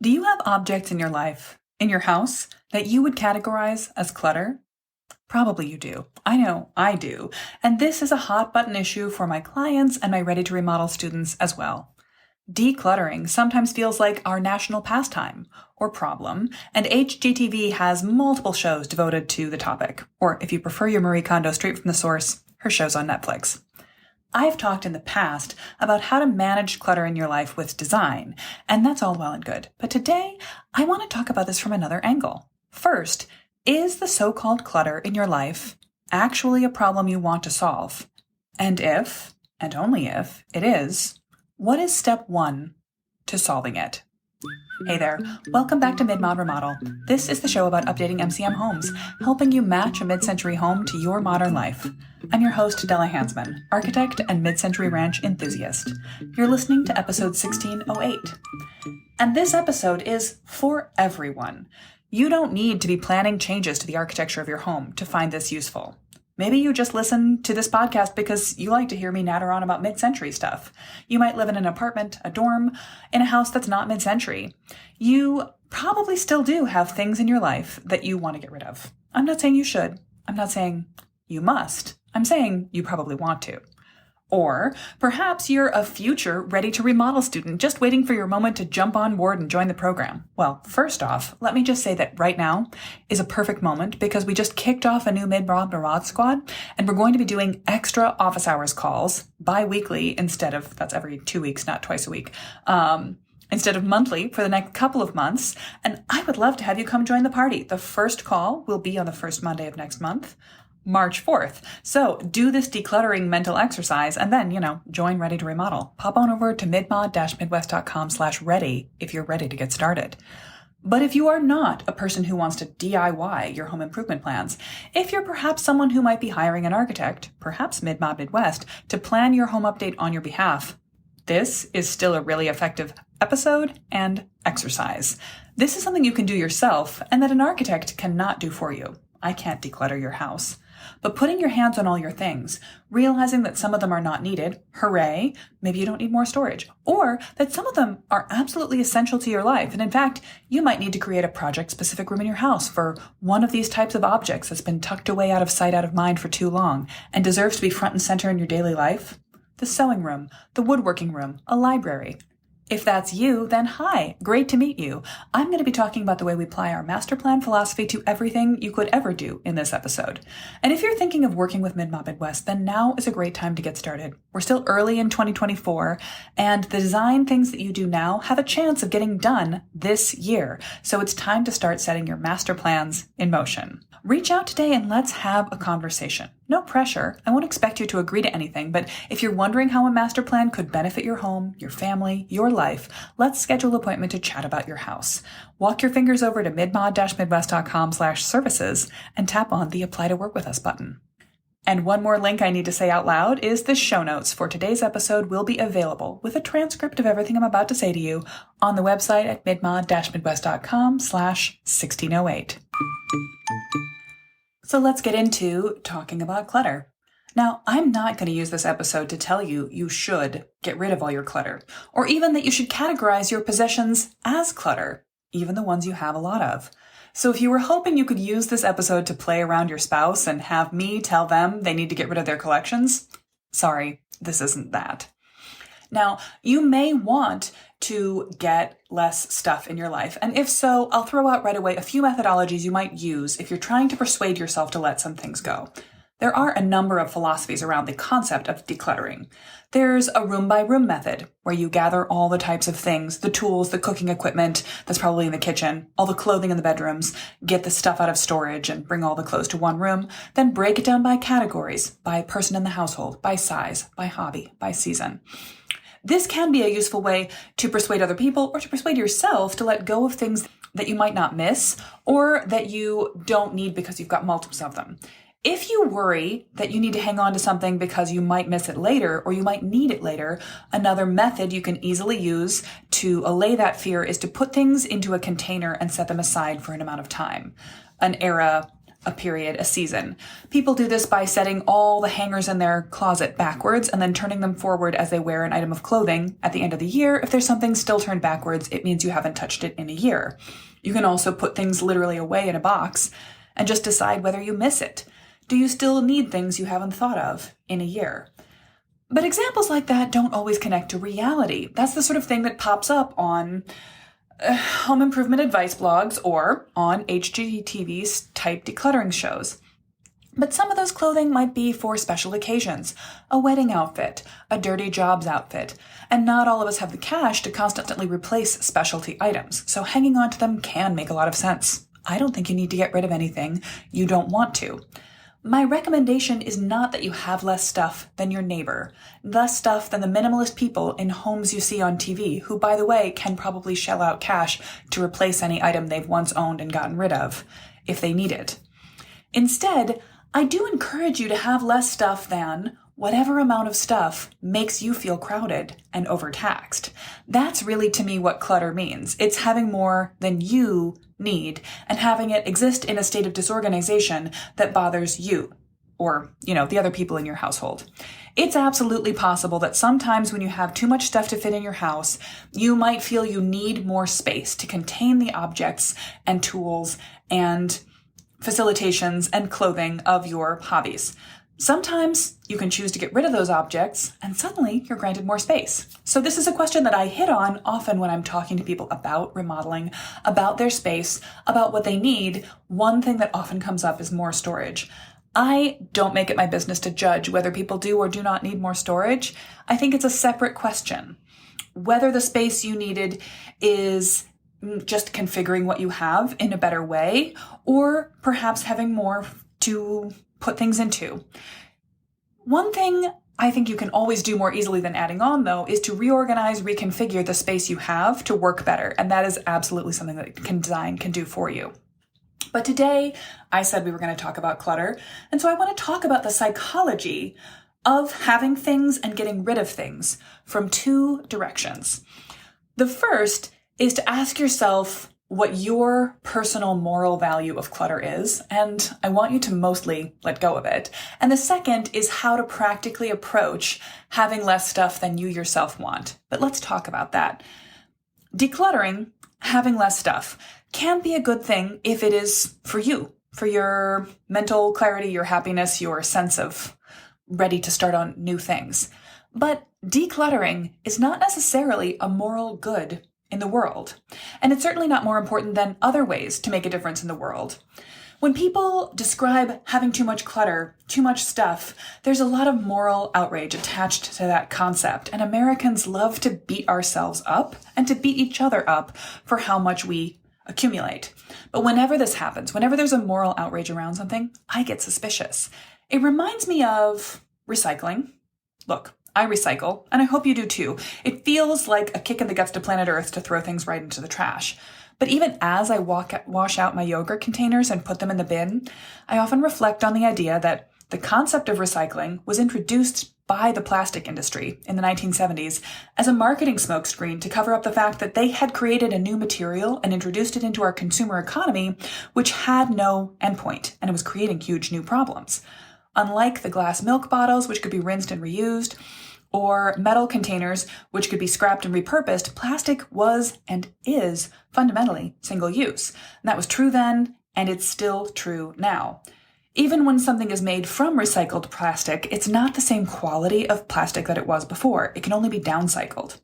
Do you have objects in your life, in your house, that you would categorize as clutter? Probably you do. I know I do. And this is a hot button issue for my clients and my ready to remodel students as well. Decluttering sometimes feels like our national pastime or problem, and HGTV has multiple shows devoted to the topic, or if you prefer your Marie Kondo straight from the source, her show's on Netflix. I've talked in the past about how to manage clutter in your life with design, and that's all well and good. But today, I want to talk about this from another angle. First, is the so-called clutter in your life actually a problem you want to solve? And if, and only if, it is, what is step one to solving it? Hey there, welcome back to Mid-Mod Remodel. This is the show about updating MCM homes, helping you match a mid-century home to your modern life. I'm your host, Della Hansman, architect and mid-century ranch enthusiast. You're listening to episode 1608. And this episode is for everyone. You don't need to be planning changes to the architecture of your home to find this useful. Maybe you just listen to this podcast because you like to hear me natter on about mid-century stuff. You might live in an apartment, a dorm, in a house that's not mid-century. You probably still do have things in your life that you want to get rid of. I'm not saying you should. I'm not saying you must. I'm saying you probably want to. Or perhaps you're a future ready to remodel student just waiting for your moment to jump on board and join the program. Well, first off, let me just say that right now is a perfect moment because we just kicked off a new Mid-Mod squad and we're going to be doing extra office hours calls bi-weekly instead of, that's every 2 weeks, not twice a week, instead of monthly for the next couple of months. And I would love to have you come join the party. The first call will be on the first Monday of next month, March 4th. So do this decluttering mental exercise and then, join Ready to Remodel. Pop on over to midmod-midwest.com/ready if you're ready to get started. But if you are not a person who wants to DIY your home improvement plans, if you're perhaps someone who might be hiring an architect, perhaps Mid-Mod Midwest, to plan your home update on your behalf, this is still a really effective episode and exercise. This is something you can do yourself and that an architect cannot do for you. I can't declutter your house. But putting your hands on all your things, realizing that some of them are not needed, hooray, maybe you don't need more storage, or that some of them are absolutely essential to your life. And in fact, you might need to create a project-specific room in your house for one of these types of objects that's been tucked away out of sight, out of mind for too long and deserves to be front and center in your daily life. The sewing room, the woodworking room, a library. If that's you, then hi, great to meet you. I'm going to be talking about the way we apply our master plan philosophy to everything you could ever do in this episode. And if you're thinking of working with Mid-Mod Midwest, then now is a great time to get started. We're still early in 2024, and the design things that you do now have a chance of getting done this year. So it's time to start setting your master plans in motion. Reach out today and let's have a conversation. No pressure. I won't expect you to agree to anything, but if you're wondering how a master plan could benefit your home, your family, your life, let's schedule an appointment to chat about your house. Walk your fingers over to midmod-midwest.com/services and tap on the Apply to Work with Us button. And one more link I need to say out loud is the show notes for today's episode will be available with a transcript of everything I'm about to say to you on the website at midmod-midwest.com/1608. So let's get into talking about clutter. Now, I'm not going to use this episode to tell you you should get rid of all your clutter, or even that you should categorize your possessions as clutter, even the ones you have a lot of. So if you were hoping you could use this episode to play around your spouse and have me tell them they need to get rid of their collections, sorry, this isn't that. Now, you may want to get less stuff in your life. And if so, I'll throw out right away a few methodologies you might use if you're trying to persuade yourself to let some things go. There are a number of philosophies around the concept of decluttering. There's a room-by-room method, where you gather all the types of things, the tools, the cooking equipment that's probably in the kitchen, all the clothing in the bedrooms, get the stuff out of storage and bring all the clothes to one room, then break it down by categories, by person in the household, by size, by hobby, by season. This can be a useful way to persuade other people or to persuade yourself to let go of things that you might not miss or that you don't need because you've got multiples of them. If you worry that you need to hang on to something because you might miss it later or you might need it later, another method you can easily use to allay that fear is to put things into a container and set them aside for an amount of time. An era a period, a season. People do this by setting all the hangers in their closet backwards and then turning them forward as they wear an item of clothing at the end of the year. If there's something still turned backwards, it means you haven't touched it in a year. You can also put things literally away in a box and just decide whether you miss it. Do you still need things you haven't thought of in a year? But examples like that don't always connect to reality. That's the sort of thing that pops up on home improvement advice blogs or on HGTV's type decluttering shows. But some of those clothing might be for special occasions, a wedding outfit, a dirty jobs outfit, and not all of us have the cash to constantly replace specialty items, so hanging on to them can make a lot of sense. I don't think you need to get rid of anything you don't want to. My recommendation is not that you have less stuff than your neighbor, less stuff than the minimalist people in homes you see on TV, who, by the way, can probably shell out cash to replace any item they've once owned and gotten rid of, if they need it. Instead, I do encourage you to have less stuff than whatever amount of stuff makes you feel crowded and overtaxed. That's really, to me, what clutter means. It's having more than you need and having it exist in a state of disorganization that bothers you or, the other people in your household. It's absolutely possible that sometimes when you have too much stuff to fit in your house, you might feel you need more space to contain the objects and tools and facilitations and clothing of your hobbies. Sometimes you can choose to get rid of those objects and suddenly you're granted more space. So this is a question that I hit on often when I'm talking to people about remodeling, about their space, about what they need. One thing that often comes up is more storage. I don't make it my business to judge whether people do or do not need more storage. I think it's a separate question. Whether the space you needed is just configuring what you have in a better way, or perhaps having more to put things into. One thing I think you can always do more easily than adding on, though, is to reorganize, reconfigure the space you have to work better. And that is absolutely something that design can do for you. But today, I said we were going to talk about clutter. And so I want to talk about the psychology of having things and getting rid of things from two directions. The first is to ask yourself what your personal moral value of clutter is, and I want you to mostly let go of it. And the second is how to practically approach having less stuff than you yourself want. But let's talk about that. Decluttering, having less stuff, can be a good thing if it is for you, for your mental clarity, your happiness, your sense of ready to start on new things. But decluttering is not necessarily a moral good in the world. And it's certainly not more important than other ways to make a difference in the world. When people describe having too much clutter, too much stuff, there's a lot of moral outrage attached to that concept. And Americans love to beat ourselves up and to beat each other up for how much we accumulate. But whenever this happens, whenever there's a moral outrage around something, I get suspicious. It reminds me of recycling. Look, I recycle, and I hope you do too. It feels like a kick in the guts to planet Earth to throw things right into the trash. But even as I wash out my yogurt containers and put them in the bin, I often reflect on the idea that the concept of recycling was introduced by the plastic industry in the 1970s as a marketing smokescreen to cover up the fact that they had created a new material and introduced it into our consumer economy, which had no endpoint, and it was creating huge new problems. Unlike the glass milk bottles, which could be rinsed and reused, or metal containers, which could be scrapped and repurposed, plastic was and is fundamentally single-use. And that was true then, and it's still true now. Even when something is made from recycled plastic, it's not the same quality of plastic that it was before. It can only be downcycled.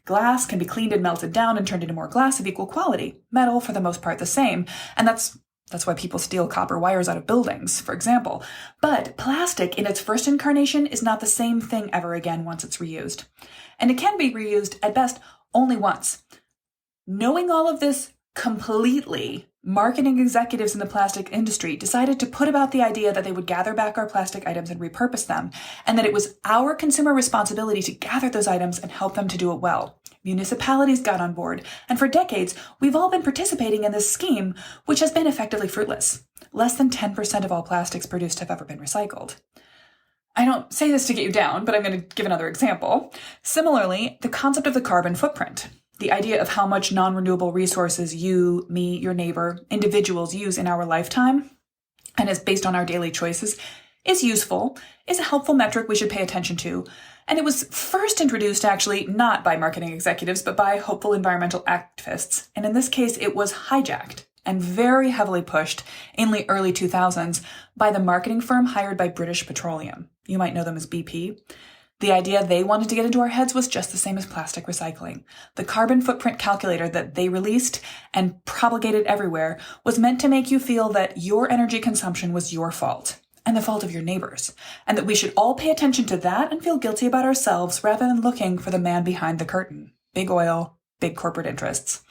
Glass can be cleaned and melted down and turned into more glass of equal quality. Metal, for the most part, the same. And that's why people steal copper wires out of buildings, for example. But plastic in its first incarnation is not the same thing ever again once it's reused. And it can be reused at best only once. Knowing all of this completely, marketing executives in the plastic industry decided to put about the idea that they would gather back our plastic items and repurpose them, and that it was our consumer responsibility to gather those items and help them to do it well. Municipalities got on board, and for decades, we've all been participating in this scheme, which has been effectively fruitless. Less than 10% of all plastics produced have ever been recycled. I don't say this to get you down, but I'm going to give another example. Similarly, the concept of the carbon footprint, the idea of how much non-renewable resources you, me, your neighbor, individuals use in our lifetime, and is based on our daily choices, is useful, is a helpful metric we should pay attention to. And it was first introduced actually not by marketing executives, but by hopeful environmental activists. And in this case, it was hijacked and very heavily pushed in the early 2000s by the marketing firm hired by British Petroleum. You might know them as BP. The idea they wanted to get into our heads was just the same as plastic recycling. The carbon footprint calculator that they released and propagated everywhere was meant to make you feel that your energy consumption was your fault and the fault of your neighbors, and that we should all pay attention to that and feel guilty about ourselves rather than looking for the man behind the curtain. Big oil, big corporate interests.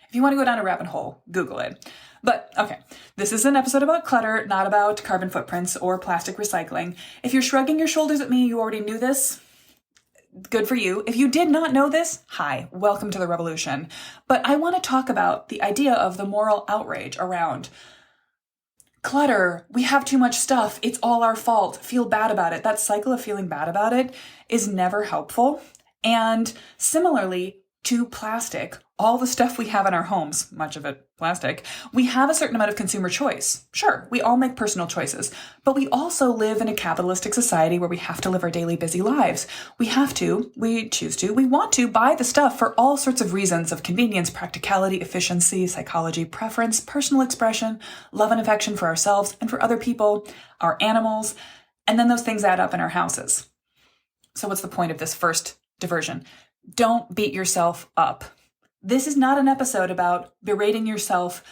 If you want to go down a rabbit hole, Google it. But okay, this is an episode about clutter, not about carbon footprints or plastic recycling. If you're shrugging your shoulders at me, you already knew this. Good for you. If you did not know this, hi, welcome to the revolution. But I want to talk about the idea of the moral outrage around clutter. We have too much stuff. It's all our fault. Feel bad about it. That cycle of feeling bad about it is never helpful. And similarly to plastic, all the stuff we have in our homes, much of it plastic, we have a certain amount of consumer choice. Sure, we all make personal choices, but we also live in a capitalistic society where we have to live our daily busy lives. We choose to, we want to buy the stuff for all sorts of reasons of convenience, practicality, efficiency, psychology, preference, personal expression, love and affection for ourselves and for other people, our animals, and then those things add up in our houses. So what's the point of this first diversion? Don't beat yourself up. This is not an episode about berating yourself,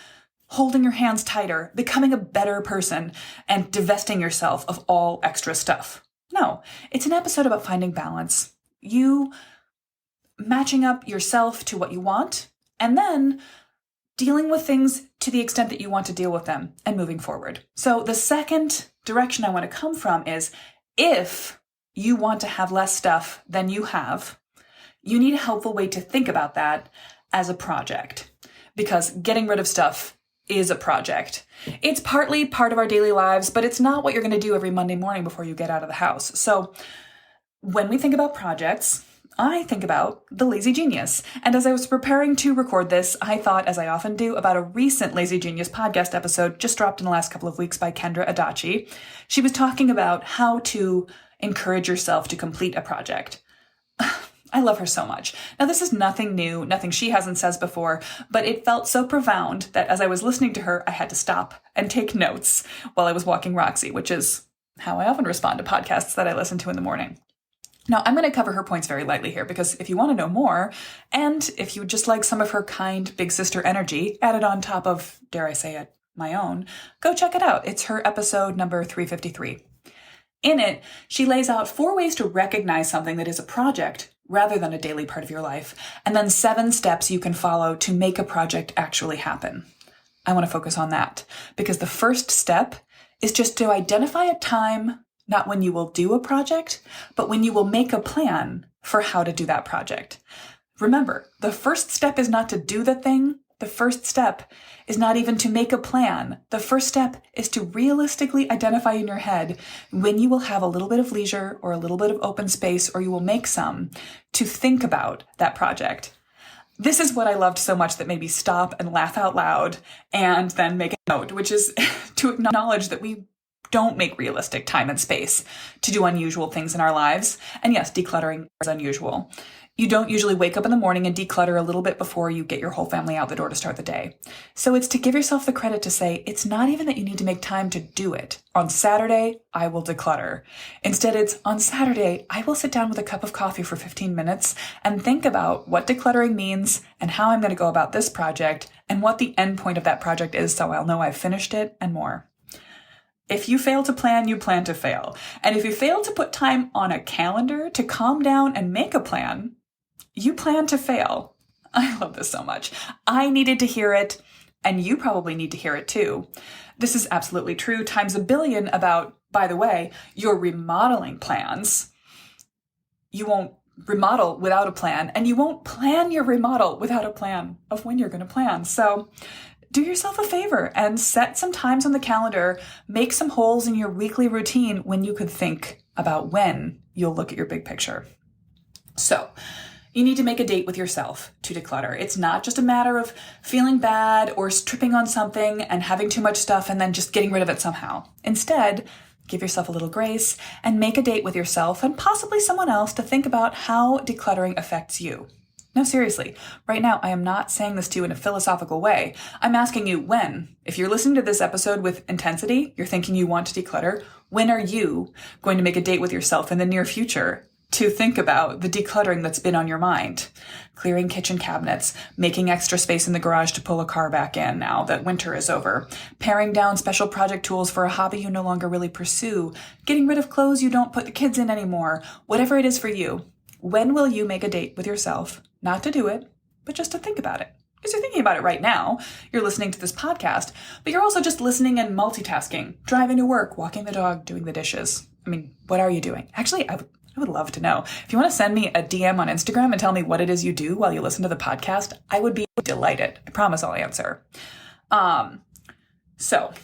holding your hands tighter, becoming a better person, and divesting yourself of all extra stuff. No, it's an episode about finding balance. You matching up yourself to what you want, and then dealing with things to the extent that you want to deal with them and moving forward. So the second direction I want to come from is if you want to have less stuff than you have, you need a helpful way to think about that as a project, because getting rid of stuff is a project. It's partly part of our daily lives, but it's not what you're going to do every Monday morning before you get out of the house. So when we think about projects, I think about the lazy genius. And as I was preparing to record this, I thought, as I often do, about a recent Lazy Genius podcast episode just dropped in the last couple of weeks by Kendra Adachi. She was talking about how to encourage yourself to complete a project. I love her so much. Now, this is nothing new, nothing she hasn't said before, but it felt so profound that as I was listening to her, I had to stop and take notes while I was walking Roxy, which is how I often respond to podcasts that I listen to in the morning. Now, I'm going to cover her points very lightly here because if you want to know more, and if you would just like some of her kind big sister energy added on top of, dare I say it, my own, go check it out. It's her episode number 353. In it, she lays out 4 ways to recognize something that is a project rather than a daily part of your life, and then 7 steps you can follow to make a project actually happen. I want to focus on that because the first step is just to identify a time, not when you will do a project, but when you will make a plan for how to do that project. Remember, the first step is not to do the thing. The first step is not even to make a plan. The first step is to realistically identify in your head when you will have a little bit of leisure or a little bit of open space, or you will make some, to think about that project. This is what I loved so much that made me stop and laugh out loud and then make a note, which is to acknowledge that we don't make realistic time and space to do unusual things in our lives. And yes, decluttering is unusual. You don't usually wake up in the morning and declutter a little bit before you get your whole family out the door to start the day. So it's to give yourself the credit to say, it's not even that you need to make time to do it. On Saturday, I will declutter. Instead, it's on Saturday, I will sit down with a cup of coffee for 15 minutes and think about what decluttering means and how I'm going to go about this project and what the end point of that project is so I'll know I've finished it and more. If you fail to plan, you plan to fail. And if you fail to put time on a calendar to calm down and make a plan, you plan to fail. I love this so much. I needed to hear it, and you probably need to hear it too. This is absolutely true times a billion about, by the way, your remodeling plans. You won't remodel without a plan, and you won't plan your remodel without a plan of when you're going to plan. So do yourself a favor and set some times on the calendar, make some holes in your weekly routine when you could think about when you'll look at your big picture. So You need to make a date with yourself to declutter. It's not just a matter of feeling bad or tripping on something and having too much stuff and then just getting rid of it somehow. Instead, give yourself a little grace and make a date with yourself and possibly someone else to think about how decluttering affects you. No, seriously, right now I am not saying this to you in a philosophical way. I'm asking you when. If you're listening to this episode with intensity, you're thinking you want to declutter, when are you going to make a date with yourself in the near future to think about the decluttering that's been on your mind? Clearing kitchen cabinets, making extra space in the garage to pull a car back in now that winter is over, paring down special project tools for a hobby you no longer really pursue, getting rid of clothes you don't put the kids in anymore, whatever it is for you. When will you make a date with yourself? Not to do it, but just to think about it. Because you're thinking about it right now. You're listening to this podcast, but you're also just listening and multitasking, driving to work, walking the dog, doing the dishes. I mean, what are you doing? Actually, I would love to know. If you want to send me a DM on Instagram and tell me what it is you do while you listen to the podcast, I would be delighted. I promise I'll answer. So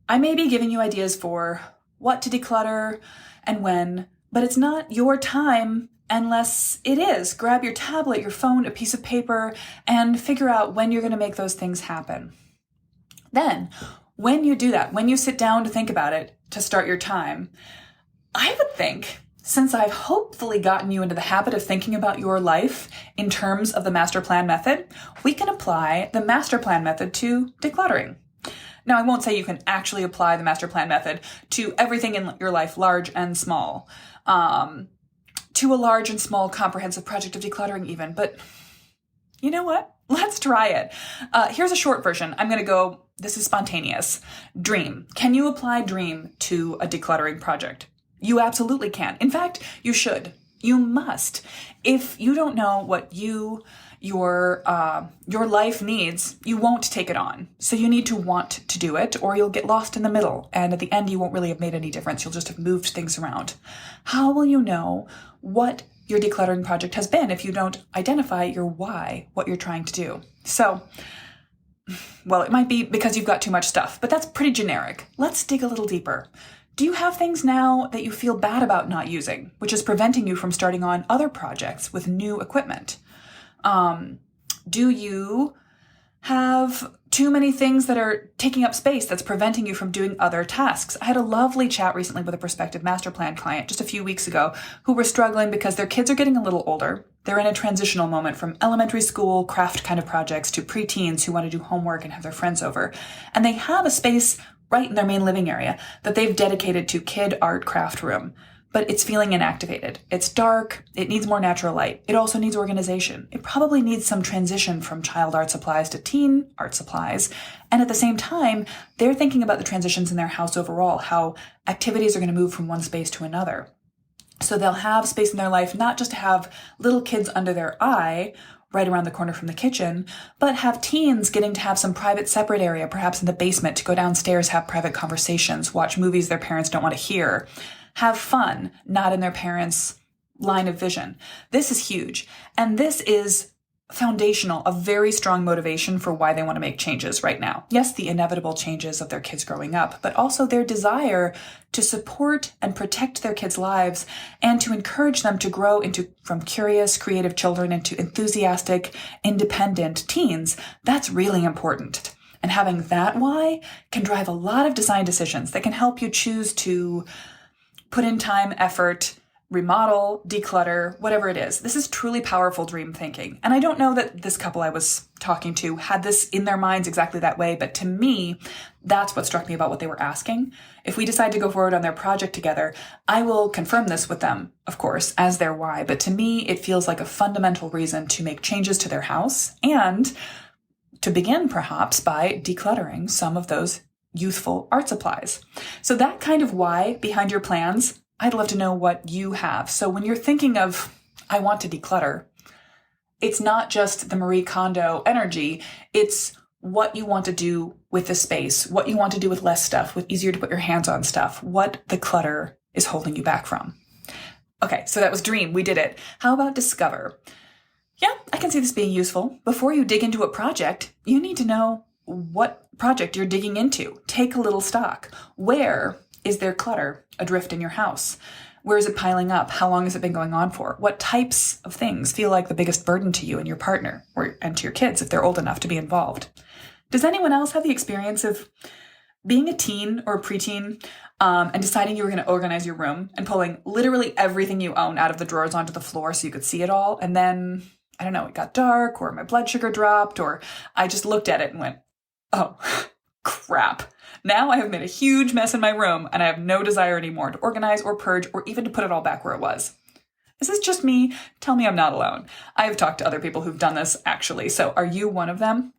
I may be giving you ideas for what to declutter and when, but it's not your time unless it is. Grab your tablet, your phone, a piece of paper, and figure out when you're going to make those things happen. Then, when you do that, when you sit down to think about it, to start your time, I would think, since I've hopefully gotten you into the habit of thinking about your life in terms of the master plan method, we can apply the master plan method to decluttering. Now, I won't say you can actually apply the master plan method to everything in your life, large and small, to a large and small comprehensive project of decluttering even, but you know what? Let's try it. Here's a short version. I'm going to go, this is spontaneous. Dream. Can you apply dream to a decluttering project? You absolutely can. In fact, you should. You must. If you don't know what your life needs, you won't take it on. So you need to want to do it, or you'll get lost in the middle. And at the end, you won't really have made any difference. You'll just have moved things around. How will you know what your decluttering project has been if you don't identify your why, what you're trying to do? So, well, it might be because you've got too much stuff, but that's pretty generic. Let's dig a little deeper. Do you have things now that you feel bad about not using, which is preventing you from starting on other projects with new equipment? Do you have too many things that are taking up space that's preventing you from doing other tasks? I had a lovely chat recently with a prospective master plan client just a few weeks ago who were struggling because their kids are getting a little older. They're in a transitional moment from elementary school craft kind of projects to preteens who want to do homework and have their friends over. And they have a space right in their main living area that they've dedicated to kid art craft room. But it's feeling inactivated. It's dark. It needs more natural light. It also needs organization. It probably needs some transition from child art supplies to teen art supplies. And at the same time, they're thinking about the transitions in their house overall, how activities are going to move from one space to another. So they'll have space in their life, not just to have little kids under their eye right around the corner from the kitchen, but have teens getting to have some private separate area, perhaps in the basement, to go downstairs, have private conversations, watch movies their parents don't want to hear. Have fun, not in their parents' line of vision. This is huge. And this is foundational, a very strong motivation for why they want to make changes right now. Yes, the inevitable changes of their kids growing up, but also their desire to support and protect their kids' lives and to encourage them to grow from curious, creative children into enthusiastic, independent teens. That's really important. And having that why can drive a lot of design decisions that can help you choose to put in time, effort, remodel, declutter, whatever it is. This is truly powerful dream thinking. And I don't know that this couple I was talking to had this in their minds exactly that way, but to me, that's what struck me about what they were asking. If we decide to go forward on their project together, I will confirm this with them, of course, as their why. But to me, it feels like a fundamental reason to make changes to their house and to begin perhaps by decluttering some of those youthful art supplies. So that kind of why behind your plans, I'd love to know what you have. So when you're thinking of, I want to declutter, it's not just the Marie Kondo energy. It's what you want to do with the space, what you want to do with less stuff, with easier to put your hands on stuff, what the clutter is holding you back from. Okay, so that was dream. We did it. How about discover? Yeah, I can see this being useful. Before you dig into a project, you need to know what project you're digging into. Take a little stock. Where is there clutter adrift in your house? Where is it piling up? How long has it been going on for? What types of things feel like the biggest burden to you and your partner, and to your kids if they're old enough to be involved? Does anyone else have the experience of being a teen or a preteen and deciding you were going to organize your room and pulling literally everything you own out of the drawers onto the floor so you could see it all? And then, I don't know, it got dark, or my blood sugar dropped, or I just looked at it and went, oh, crap. Now I have made a huge mess in my room and I have no desire anymore to organize or purge or even to put it all back where it was. Is this just me? Tell me I'm not alone. I have talked to other people who've done this actually. So are you one of them?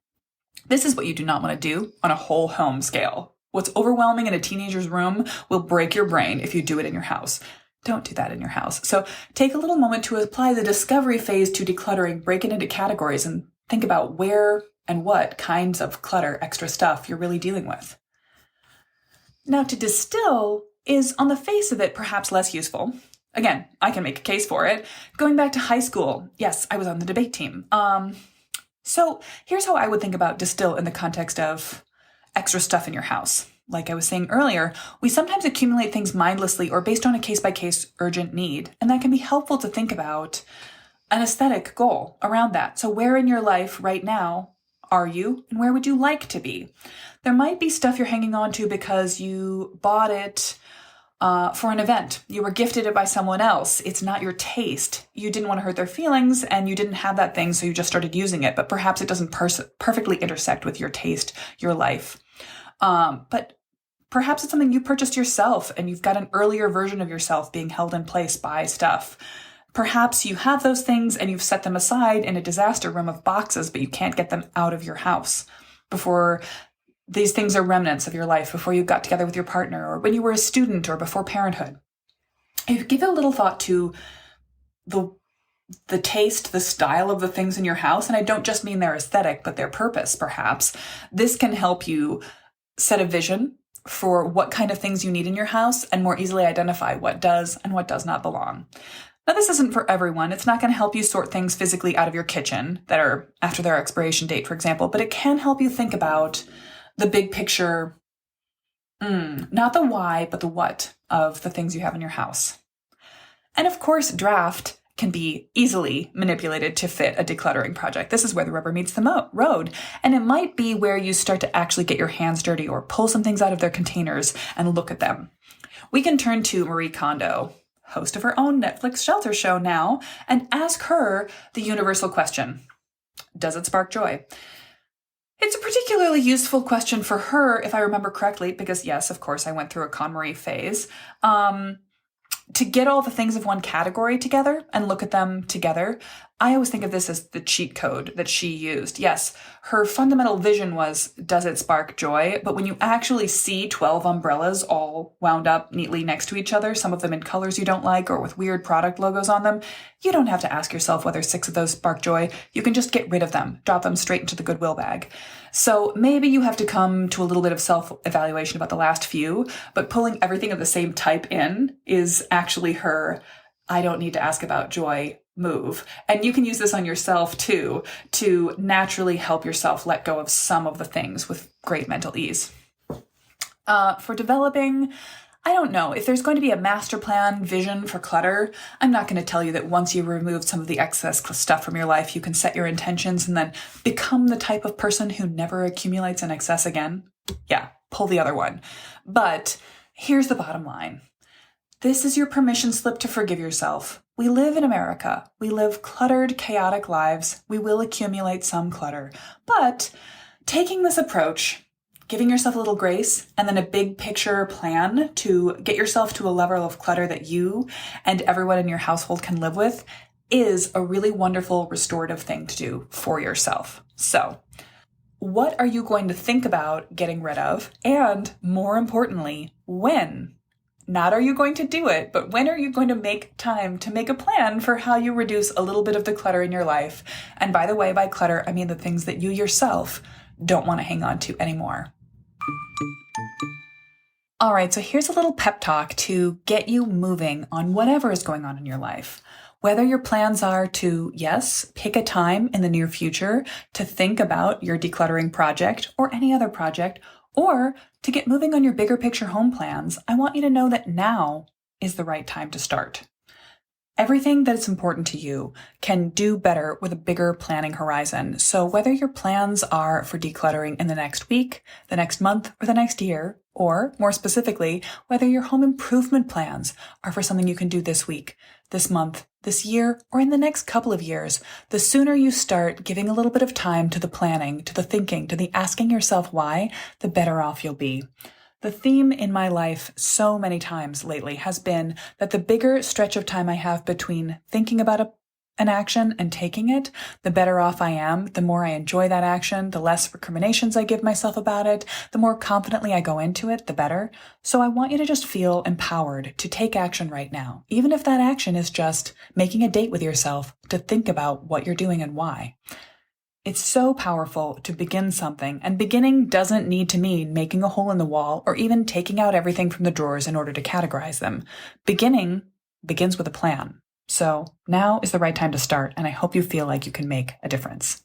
This is what you do not want to do on a whole home scale. What's overwhelming in a teenager's room will break your brain if you do it in your house. Don't do that in your house. So take a little moment to apply the discovery phase to decluttering, break it into categories, and think about where and what kinds of clutter, extra stuff you're really dealing with. Now, to distill is, on the face of it, perhaps less useful. Again, I can make a case for it. Going back to high school, yes, I was on the debate team. So here's how I would think about distill in the context of extra stuff in your house. Like I was saying earlier, we sometimes accumulate things mindlessly or based on a case-by-case urgent need, and that can be helpful to think about an aesthetic goal around that. So where in your life right now are you, and where would you like to be? There might be stuff you're hanging on to because you bought it for an event. You were gifted it by someone else. It's not your taste. You didn't want to hurt their feelings and you didn't have that thing, so you just started using it, but perhaps it doesn't perfectly intersect with your taste, your life. But perhaps it's something you purchased yourself and you've got an earlier version of yourself being held in place by stuff. Perhaps you have those things and you've set them aside in a disaster room of boxes, but you can't get them out of your house before these things are remnants of your life, before you got together with your partner, or when you were a student, or before parenthood. If you give it a little thought to the taste, the style of the things in your house, and I don't just mean their aesthetic, but their purpose, perhaps, this can help you set a vision for what kind of things you need in your house and more easily identify what does and what does not belong. Now, this isn't for everyone. It's not going to help you sort things physically out of your kitchen that are after their expiration date, for example, but it can help you think about the big picture, not the why, but the what of the things you have in your house. And of course, draft can be easily manipulated to fit a decluttering project. This is where the rubber meets the road. And it might be where you start to actually get your hands dirty or pull some things out of their containers and look at them. We can turn to Marie Kondo, host of her own Netflix shelter show now, and ask her the universal question: does it spark joy? It's a particularly useful question for her, if I remember correctly, because yes, of course, I went through a KonMari phase, to get all the things of one category together and look at them together. I always think of this as the cheat code that she used. Yes, her fundamental vision was, does it spark joy? But when you actually see 12 umbrellas all wound up neatly next to each other, some of them in colors you don't like or with weird product logos on them, you don't have to ask yourself whether 6 of those spark joy. You can just get rid of them, drop them straight into the Goodwill bag. So maybe you have to come to a little bit of self-evaluation about the last few, but pulling everything of the same type in is actually her I don't need to ask about joy move. And you can use this on yourself too, to naturally help yourself let go of some of the things with great mental ease. For developing, I don't know, if there's going to be a master plan vision for clutter, I'm not going to tell you that once you remove some of the excess stuff from your life, you can set your intentions and then become the type of person who never accumulates in excess again. Yeah, pull the other one. But here's the bottom line. This is your permission slip to forgive yourself. We live in America. We live cluttered, chaotic lives. We will accumulate some clutter. But taking this approach, giving yourself a little grace, and then a big picture plan to get yourself to a level of clutter that you and everyone in your household can live with is a really wonderful restorative thing to do for yourself. So, what are you going to think about getting rid of? And more importantly, when? Not are you going to do it, but when are you going to make time to make a plan for how you reduce a little bit of the clutter in your life? And by the way, by clutter, I mean the things that you yourself don't want to hang on to anymore. All right, so here's a little pep talk to get you moving on whatever is going on in your life. Whether your plans are to, yes, pick a time in the near future to think about your decluttering project or any other project, or to get moving on your bigger picture home plans, I want you to know that now is the right time to start. Everything that's important to you can do better with a bigger planning horizon. So whether your plans are for decluttering in the next week, the next month, or the next year, or more specifically, whether your home improvement plans are for something you can do this week, this month, this year, or in the next couple of years, the sooner you start giving a little bit of time to the planning, to the thinking, to the asking yourself why, the better off you'll be. The theme in my life so many times lately has been that the bigger stretch of time I have between thinking about an action and taking it, the better off I am, the more I enjoy that action, the less recriminations I give myself about it, the more confidently I go into it, the better. So I want you to just feel empowered to take action right now, even if that action is just making a date with yourself to think about what you're doing and why. It's so powerful to begin something, and beginning doesn't need to mean making a hole in the wall or even taking out everything from the drawers in order to categorize them. Beginning begins with a plan. So now is the right time to start, and I hope you feel like you can make a difference.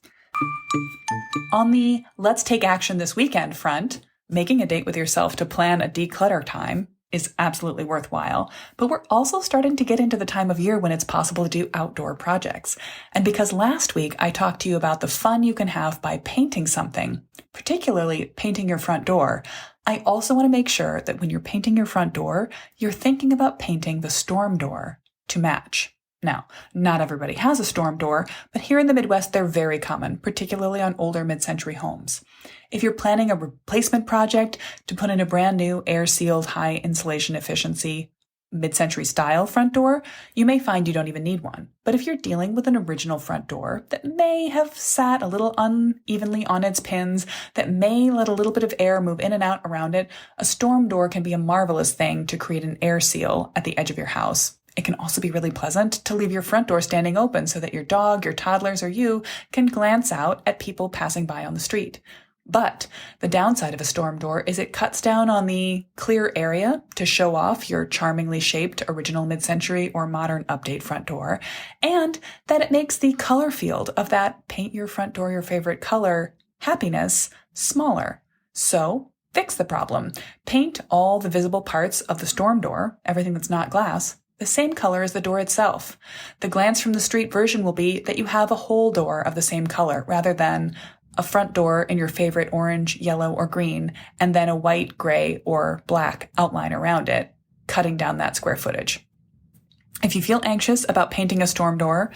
On the let's take action this weekend front, making a date with yourself to plan a declutter time is absolutely worthwhile, but we're also starting to get into the time of year when it's possible to do outdoor projects. And because last week I talked to you about the fun you can have by painting something, particularly painting your front door, I also want to make sure that when you're painting your front door, you're thinking about painting the storm door to match. Now, not everybody has a storm door, but here in the Midwest, they're very common, particularly on older mid-century homes. If you're planning a replacement project to put in a brand new air-sealed, high insulation efficiency, mid-century style front door, you may find you don't even need one. But if you're dealing with an original front door that may have sat a little unevenly on its pins, that may let a little bit of air move in and out around it, a storm door can be a marvelous thing to create an air seal at the edge of your house. It can also be really pleasant to leave your front door standing open so that your dog, your toddlers, or you can glance out at people passing by on the street. But the downside of a storm door is it cuts down on the clear area to show off your charmingly shaped original mid-century or modern update front door, and that it makes the color field of that paint your front door your favorite color happiness smaller. So fix the problem. Paint all the visible parts of the storm door, everything that's not glass, the same color as the door itself. The glance from the street version will be that you have a whole door of the same color rather than a front door in your favorite orange, yellow, or green, and then a white, gray, or black outline around it, cutting down that square footage. If you feel anxious about painting a storm door,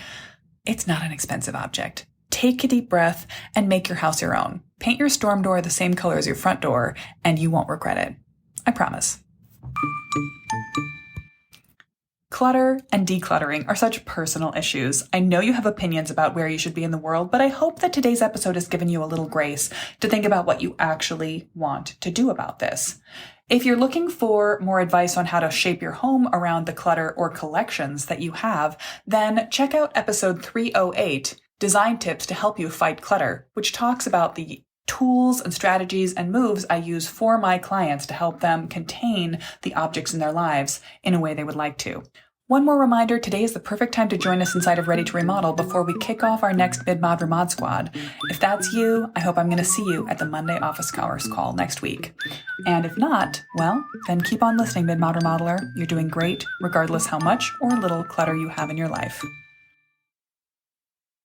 it's not an expensive object. Take a deep breath and make your house your own. Paint your storm door the same color as your front door, and you won't regret it. I promise. Clutter and decluttering are such personal issues. I know you have opinions about where you should be in the world, but I hope that today's episode has given you a little grace to think about what you actually want to do about this. If you're looking for more advice on how to shape your home around the clutter or collections that you have, then check out episode 308, Design Tips to Help You Fight Clutter, which talks about the tools and strategies and moves I use for my clients to help them contain the objects in their lives in a way they would like to. One more reminder, today is the perfect time to join us inside of Ready to Remodel before we kick off our next Mid-Mod Remod Squad. If that's you, I hope I'm going to see you at the Monday office hours call next week. And if not, well, then keep on listening, Mid-Mod Remodeler. You're doing great, regardless how much or little clutter you have in your life.